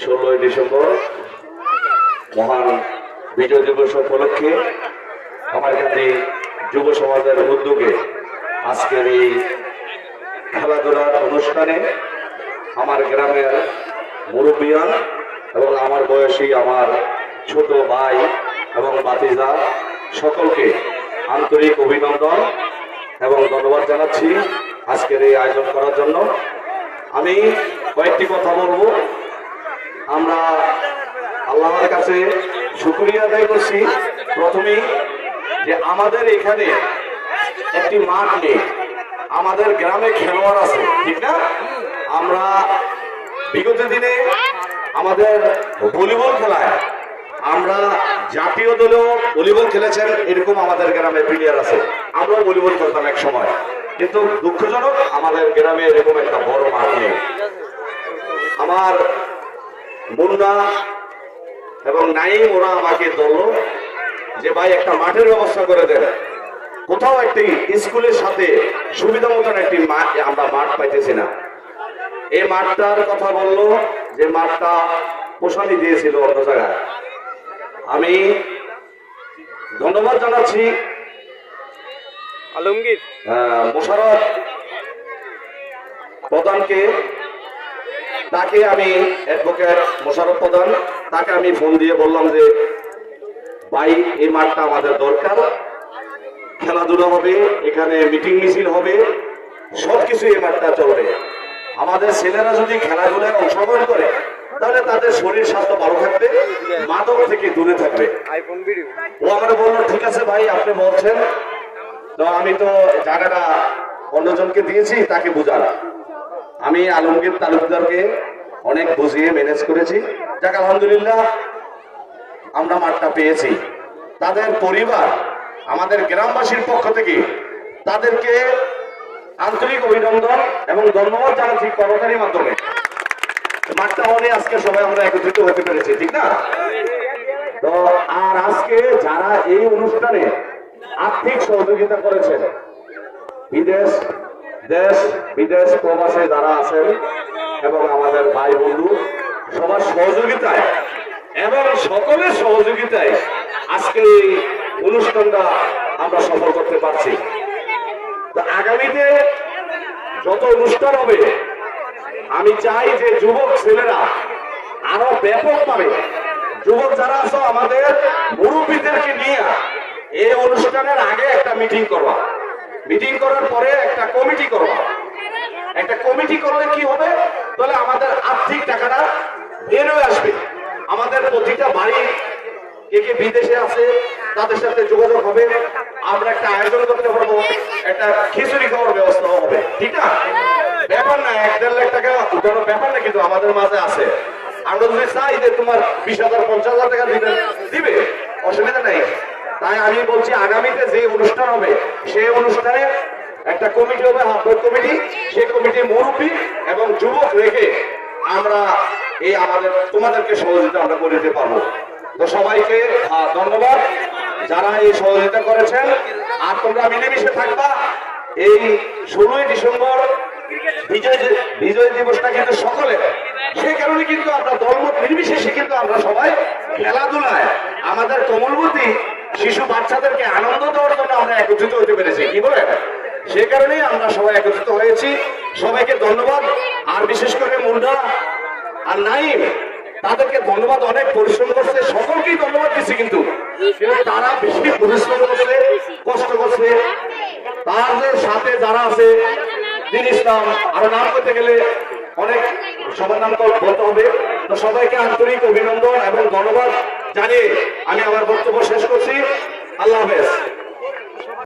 16ই December মহান বিজয় দিবস উপলক্ষে কামারকান্দি যুব সমাজের উদ্যোগে আজকের এই খেলাধুলার অনুষ্ঠানে আমার গ্রামের মুরব্বিয়ান এবং আমার বয়সী আমার ছোট ভাই এবং ভাতিজা সকলকে আন্তরিক অভিনন্দন এবং ধন্যবাদ জানাচ্ছি আজকের এই আয়োজন করার জন্য। আমি কয়েকটি কথা বলবো। আমরা আল্লাহর কাছে শুকরিয়া আদায় করছি প্রথমেই যে আমাদের এখানে একটি মাঠ নেই, আমাদের গ্রামে খেলোয়াড় আছে, ঠিক না? আমরা বিগত দিনে আমাদের ভলিবল খেলায় আমরা জাতীয় দলেও ভলিবল খেলেছেন, এরকম আমাদের গ্রামে প্লেয়ার আছে। আমরাও ভলিবল খেলতাম এক সময়, কিন্তু দুঃখজনক আমাদের গ্রামে এরকম একটা বড় মাঠ নেই। আমার মুন্না এবং নাইম ওরা আমাকে বলল যে ভাই একটা মাঠের ব্যবস্থা করে দেন, কোথাও একটি স্কুলের সাথে সুবিধা মতন একটি আমরা মাঠ পাইতেছি না। এই মাঠটার কথা বললো যে মাঠটা পোষানি দিয়েছিল অন্য জায়গায়। আমি ধন্যবাদ জানাচ্ছি আলমগীর মোশাররফ প্রধানকে। তাকে আমি অ্যাডভোকেট মোশাররফ প্রধান, তাকে আমি ফোন দিয়ে বললাম যে ভাই এই মাঠটা আমাদের দরকার, খেলাধুলা হবে, এখানে মিটিং মিছিল হবে, সবকিছু এই মাঠটা চলবে। আমাদের ছেলেরা যদি খেলাধুলায় অংশগ্রহণ করে তাহলে তাদের শরীর স্বাস্থ্য ভালো থাকবে, মাদক থেকে দূরে থাকবে। ও আমার বললো ঠিক আছে ভাই আপনি বলছেন, তো আমি তো জায়গাটা অন্যজনকে দিয়েছি, তাকে বুঝান। আমি আলমগীর তালুকদারকে অনেক বুঝিয়ে ম্যানেজ করেছি। যাক আলহামদুলিল্লাহ আমরা মাঠটা পেয়েছি। তাদের পরিবার আমাদের গ্রামবাসীর পক্ষ থেকে তাদেরকে আন্তরিক অভিনন্দন এবং ধন্যবাদ জানাচ্ছি করতালির মাধ্যমে। মাঠটা হলে আজকে সবাই আমরা একত্রিত হতে পেরেছি, ঠিক না? তো আর আজকে যারা এই অনুষ্ঠানে আর্থিক সহযোগিতা করেছেন, বিদেশ দেশ বিদেশ প্রবাসে যারা আছেন এবং আমাদের ভাই বন্ধু সবার সহযোগিতায় এবং সকলের সহযোগিতায় আজকে এই অনুষ্ঠানটা আমরা সফল করতে পারছি। তো আগামীতে যত অনুষ্ঠান হবে আমি চাই যে যুবক ছেলেরা আরো ব্যাপকভাবে, যুবক যারা আছো আমাদের মুরব্বীদেরকে নিয়ে এই অনুষ্ঠানের আগে একটা মিটিং করবা, মিটিং করার পরে একটা কমিটি করবা। একটা কমিটি করলে কি হবে, তাহলে আমাদের আর্থিক টাকাটা বের হয়ে আসবে। আমাদের প্রতিটা বাড়ি কে কে বিদেশে আছে তাদের সাথে যোগাযোগ হবে, আমরা একটা আয়োজন করতে পারবো, একটা খিচুড়ি খাওয়ার ব্যবস্থা হবে, ঠিক না? ব্যাপার না 1-1.5 লাখ টাকা উঠানোর ব্যাপার না, কিন্তু আমাদের মাঝে আছে। আমরা যদি চাই যে তোমার 20,000 50,000 টাকা দিবে, অসুবিধা নাই। তাই আমি বলছি আগামীতে যে অনুষ্ঠান হবে সেই অনুষ্ঠানে একটা কমিটি হবে, হাফ কমিটি, সেই কমিটি মুরব্বী এবং যুবক রেখে আমরা এই আমাদের তোমাদেরকে সহযোগিতা আমরা করে দিতে পারবো। তো সবাইকে ধন্যবাদ যারা এই সহযোগিতা করেছেন। আর তোমরা মিলেমিশে থাকবা। এই 16ই ডিসেম্বর বিজয় দিবসটা কিন্তু সকলের, সেই কারণে কিন্তু আমরা দলমত নির্বিশেষে কিন্তু আমরা সবাই খেলাধুলায় আমাদের কোমলমতি শিশু বাচ্চাদেরকে আনন্দ দেওয়ার জন্য আমরা একত্রিত হতে পেরেছি, কি বলে? সে কারণেই আমরা সবাই একত্রিত হয়েছি। সবাইকে ধন্যবাদ। আর বিশেষ করে মুন্ডা আর নাইম তাদেরকে ধন্যবাদ, অনেক পরিশ্রম করছে, সকলকেই ধন্যবাদ দিচ্ছি। কিন্তু তারা বেশি পরিশ্রম করছে, কষ্ট করছে। তাদের সাথে যারা আছে দিন ইসলাম, আরো নাম করতে গেলে অনেক সবার নাম বলতে হবে। তো সবাইকে আন্তরিক অভিনন্দন এবং ধন্যবাদ জানিয়ে আমি আমার বক্তব্য শেষ করছি। আল্লাহ হাফেজ।